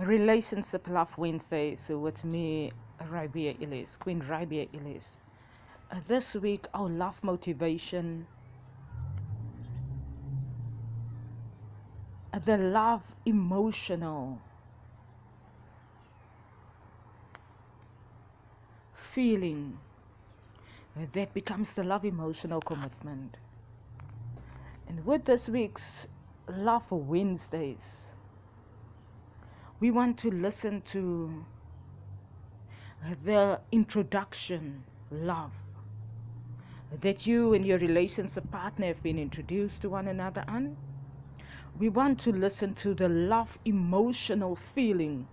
Relationship Love Wednesdays with me, Ribea Ellis, Queen Ribea Ellis. This week, our love motivation, the love emotional feeling that becomes the love emotional commitment. And with this week's Love Wednesdays, we want to listen to the introduction love that you and your relationship partner have been introduced to one another on. We want to listen to the love emotional feeling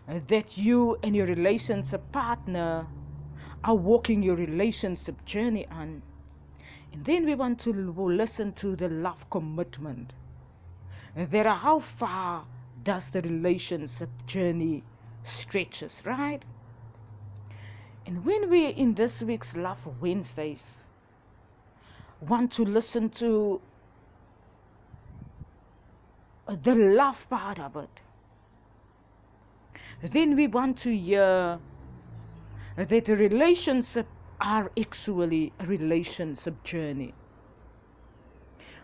that you and your relationship partner are walking your relationship journey on. And then we want to listen to the love commitment. There are how far does the relationship journey stretches, right? And when we in this week's Love Wednesdays want to listen to the love part of it, then we want to hear that the relationship are actually a relationship journey.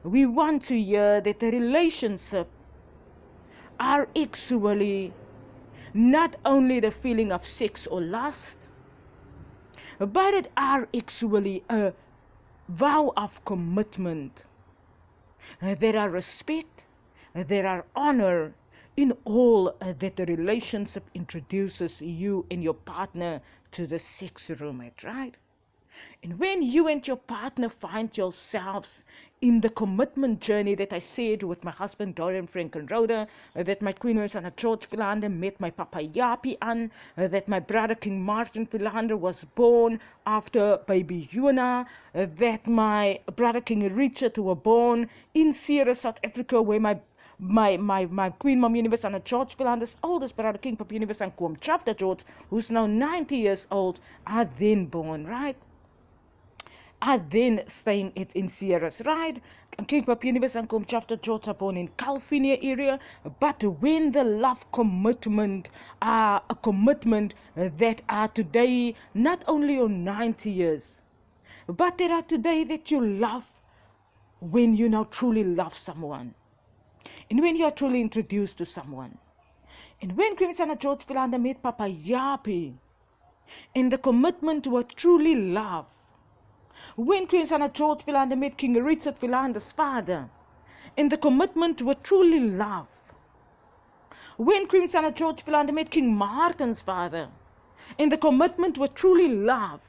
We want to hear that the relationship are actually not only the feeling of sex or lust, but it are actually a vow of commitment. There are respect, there are honor in all that the relationship introduces you and your partner to the sex room at, right? And when you and your partner find yourselves in the commitment journey that I said with my husband Dorian Frankenroder, that my Queen Susanna George Philander met my Papa Yapi on, that my brother King Martin Philander was born after baby Yuna, that my brother King Richard were born in Sierra, South Africa, where my Queen Mom Universe and George Philander's oldest brother King Papa Universe and Kwam Chafta George, who's now 90 years old, are then born, right? Are then staying in Sierras, right? King Papa Universe and Kwam Chafta George are born in California area, but when the love commitment are a commitment that are today not only on 90 years, but there are today that you love when you now truly love someone. And when you are truly introduced to someone. And when Queen Susanna George Philander met Papa Yapi, and the commitment were truly love. When Queen Susanna George Philander met King Richard Philander's father, and the commitment were truly love. When Queen Susanna George Philander met King Martin's father, and the commitment were truly love.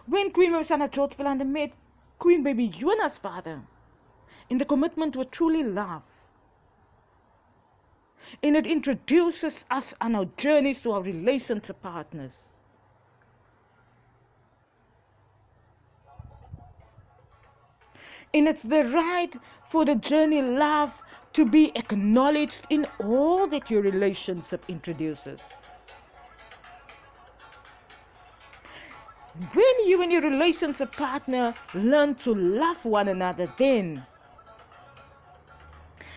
When Queen Susanna George Philander met Queen Baby Yuna's father, and the commitment were truly love. And it introduces us on our journeys to our relationship partners. And it's the right for the journey love to be acknowledged in all that your relationship introduces. When you and your relationship partner learn to love one another, then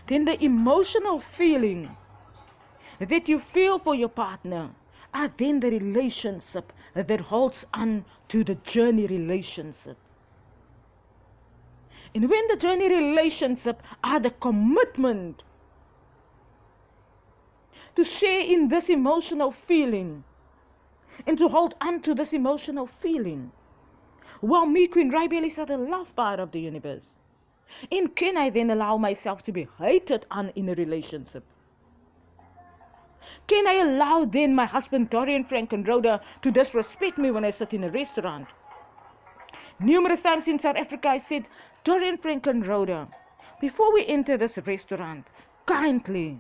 the emotional feeling that you feel for your partner are then the relationship that holds on to the journey relationship. And when the journey relationship are the commitment to share in this emotional feeling and to hold on to this emotional feeling, while me, Queen Ribea Ellis, are the love part of the universe. And can I then allow myself to be hated on in a relationship? Can I allow then my husband Dorian Frankenroder to disrespect me when I sit in a restaurant? Numerous times in South Africa I said, Dorian Frankenroder, before we enter this restaurant, kindly,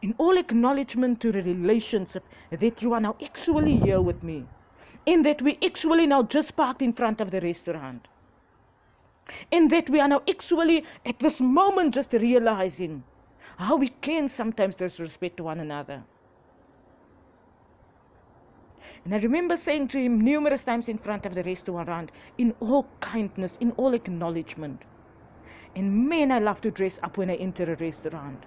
in all acknowledgement to the relationship that you are now actually here with me, and that we actually now just parked in front of the restaurant, and that we are now actually at this moment just realizing how we can sometimes disrespect one another. And I remember saying to him numerous times in front of the restaurant, in all kindness, in all acknowledgement, And man, I love to dress up when I enter a restaurant.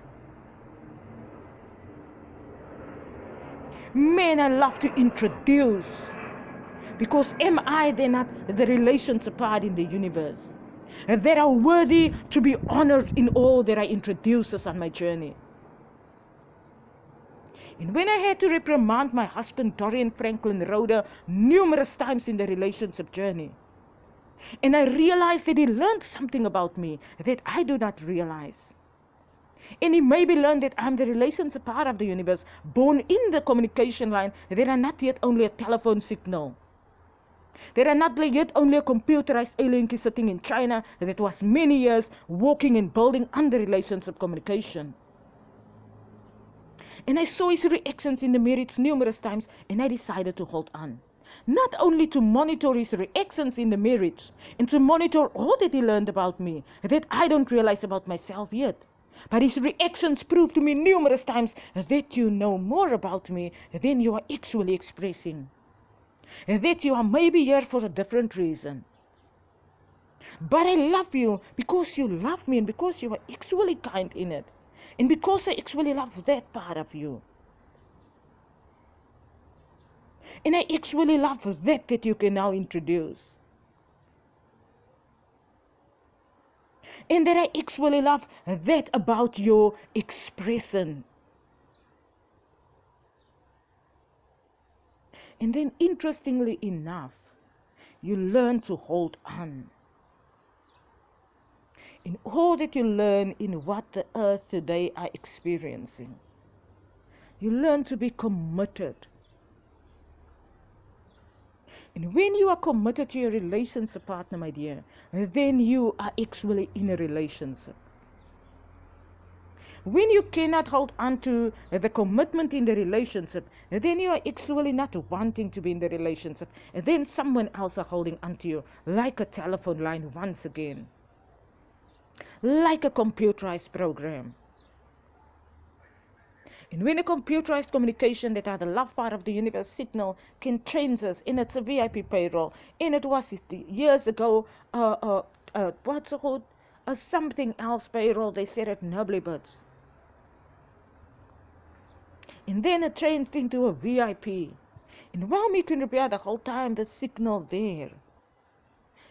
Man, I love to introduce. Because am I then not the relations apart in the universe? And that are worthy to be honored in all that I introduce us on my journey. And when I had to reprimand my husband, Dorian Franklin Rhoda, numerous times in the relationship journey, and I realized that he learned something about me that I do not realize. And he maybe learned that I'm the relationship part of the universe, born in the communication line, that are not yet only a telephone signal. That are not yet only a computerized alien sitting in China that was many years walking and building under relationship communication. And I saw his reactions in the marriage numerous times, and I decided to hold on. Not only to monitor his reactions in the marriage, and to monitor all that he learned about me, that I don't realize about myself yet. But his reactions proved to me numerous times that you know more about me than you are actually expressing. That you are maybe here for a different reason. But I love you because you love me and because you are actually kind in it. And because I actually love that part of you. And I actually love that you can now introduce. And that I actually love that about your expression. And then interestingly enough, you learn to hold on. In all that you learn in what the earth today are experiencing, you learn to be committed. And when you are committed to your relationship partner, my dear, then you are actually in a relationship. When you cannot hold on to the commitment in the relationship, then you are actually not wanting to be in the relationship. And then someone else are holding on to you, like a telephone line once again. Like a computerized program. And when a computerized communication that are the love part of the universe signal can change us, and it's a VIP payroll, and it was years ago, what's it called? Something else payroll, they said at Nublibits. And then it changed into a VIP. And while me can repair the whole time, the signal there.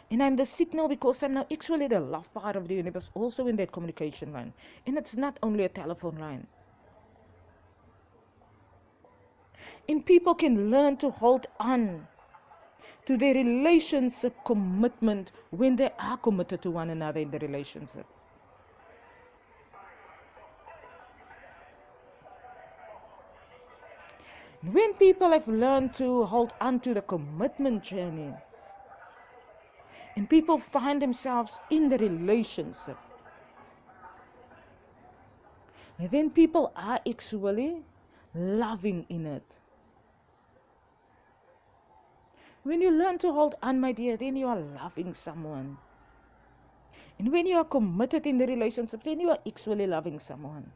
And I'm the signal because I'm now actually the love part of the universe also in that communication line. And it's not only a telephone line. And people can learn to hold on to their relationship commitment when they are committed to one another in the relationship. When people have learned to hold on to the commitment journey, and people find themselves in the relationship, and then people are actually loving in it. When you learn to hold on, my dear, then you are loving someone. And when you are committed in the relationship, then you are actually loving someone.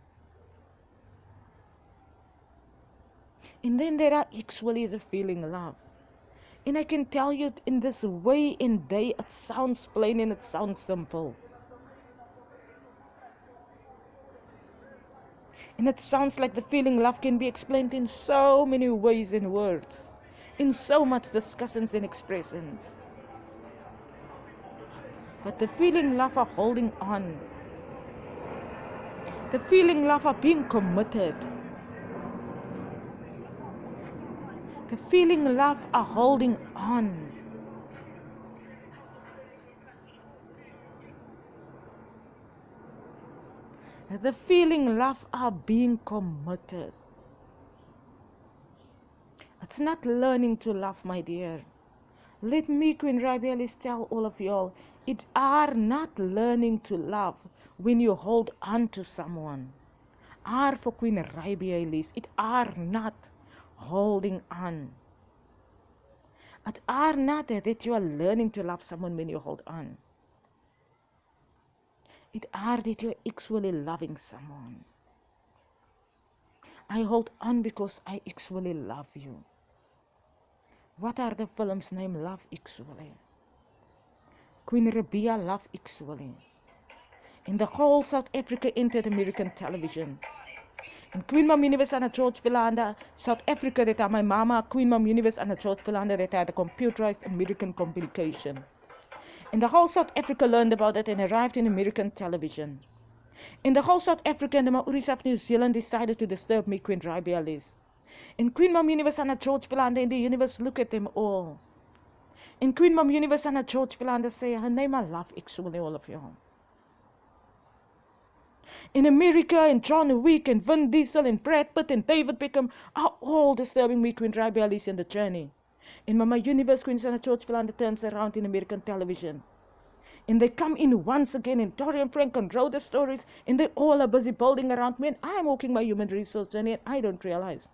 And then there are actually the feeling love. And I can tell you in this way and day, it sounds plain and it sounds simple. And it sounds like the feeling love can be explained in so many ways and words. In so much discussions and expressions. But the feeling love are holding on. The feeling love are being committed. The feeling love are holding on. The feeling love are being committed. It's not learning to love, my dear. Let me, Queen Ribea, tell all of y'all, it are not learning to love when you hold on to someone. Are for Queen Ribea, it are not holding on. It are not that you are learning to love someone when you hold on. It are that you are actually loving someone. I hold on because I actually love you. What are the films named Love Actually? Queen Ribea, Love Actually. In the whole South Africa entered American television. In Queen Mom Universe and George Philander, South Africa, that are my mama, Queen Mom Universe and George Philander, that had a computerized American communication. In the whole South Africa learned about it and arrived in American television. In the whole South Africa and the Maoris of New Zealand decided to disturb me, Queen Ribea Liz. In Queen Mom Universe and George Philander in the universe, look at them all. In Queen Mom Universe and George Philander say, her name I love actually all of you. In America, and John Wick, and Vin Diesel, and Brad Pitt, and David Beckham are all disturbing me, Queen Ribea Liz, in the journey. In Mama Universe, Queen Sana George Philander turns around in American television. And they come in once again, and Tori and Frank and wrote the stories, and they all are busy building around me, and I'm walking my human resource journey, and I don't realize.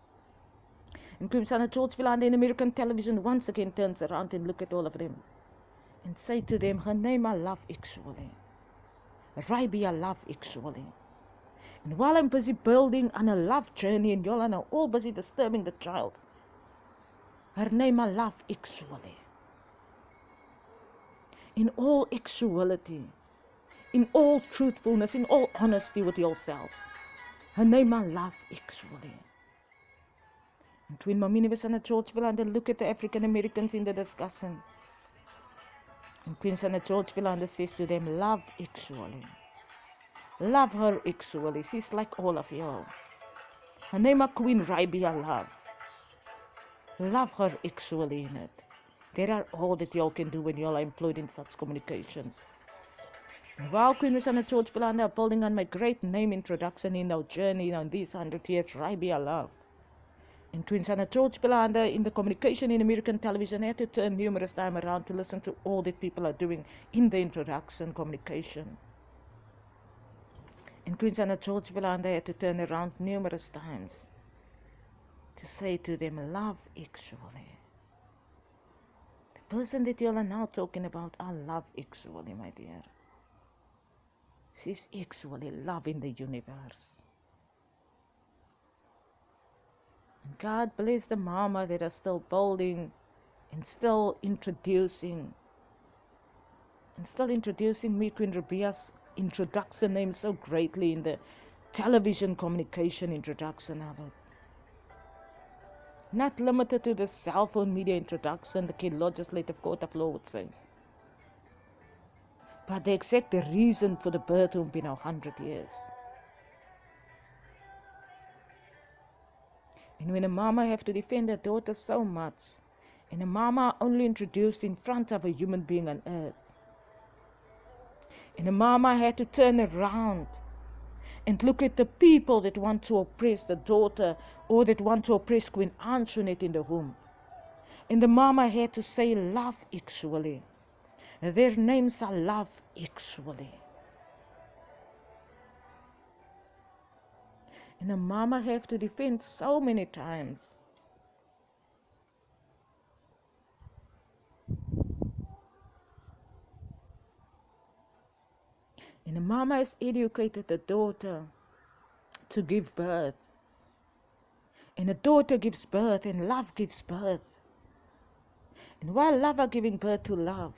And Queen Sana George Philander in American television once again turns around and look at all of them. And say to them, her name I love actually. Ribea love actually. And while I'm busy building on a love journey, and y'all are now all busy disturbing the child, her name I love actually. In all actuality, in all truthfulness, in all honesty with yourselves, her name I love actually. And Queen Mom Universe and George Philander look at the African Americans in the discussion. And Queen Sana George Philander says to them, love actually. Love her actually. She's like all of you. Her name is Queen Ribea Love. Love her actually in it. There are all that y'all can do when y'all are employed in such communications. And while Queen Sana George Philander are building on my great name introduction in our journey in these 100 years, Ribea Love. And Queen Sana George Philander in the communication in American television had to turn numerous times around to listen to all that people are doing in the introduction communication. And Queen Sana George Philander had to turn around numerous times to say to them, love actually. The person that you are now talking about, I love actually, my dear. She's actually love in the universe. And God bless the mama that are still building and still introducing me, Queen Ribea's introduction name so greatly in the television communication introduction of it. Not limited to the cell phone media introduction, the King Legislative Court of Law would say. But the exact reason for the birth won't be now 100 years. And when a mama have to defend her daughter so much, and a mama only introduced in front of a human being on earth, and a mama had to turn around and look at the people that want to oppress the daughter or that want to oppress Queen Antoinette in the womb. And the mama had to say love actually. Their names are love actually. And the mama have to defend so many times. And the mama has educated the daughter to give birth. And the daughter gives birth and love gives birth. And while love are giving birth to love,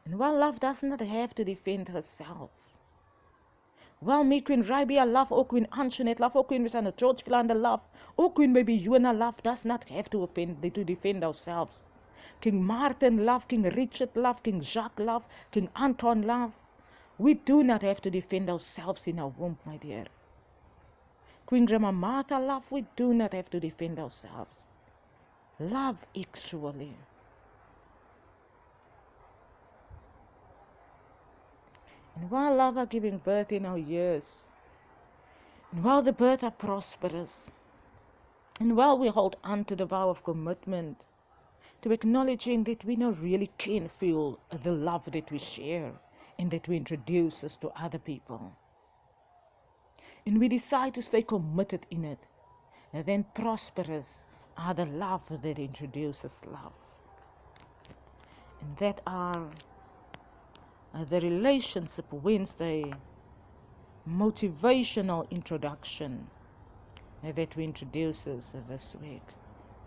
and while love does not have to defend herself, while me, Queen Ribea Love, or Queen Antoinette Love, or Queen Sana George Philander Love, or Queen Baby Yuna Love does not have to defend ourselves. King Martin Love, King Richard Love, King Jacques Love, King Anton Love, we do not have to defend ourselves in our womb, my dear. Queen Grandma Martha Love, we do not have to defend ourselves. Love actually. And while love are giving birth in our years, and while the birth are prosperous, and while we hold on to the vow of commitment, to acknowledging that we now really can feel the love that we share and that we introduce us to other people. And we decide to stay committed in it, and then prosperous are the love that introduces love. And that are the Relationship Wednesday motivational introduction that we introduces this week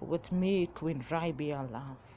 with me, Queen Ribea Love.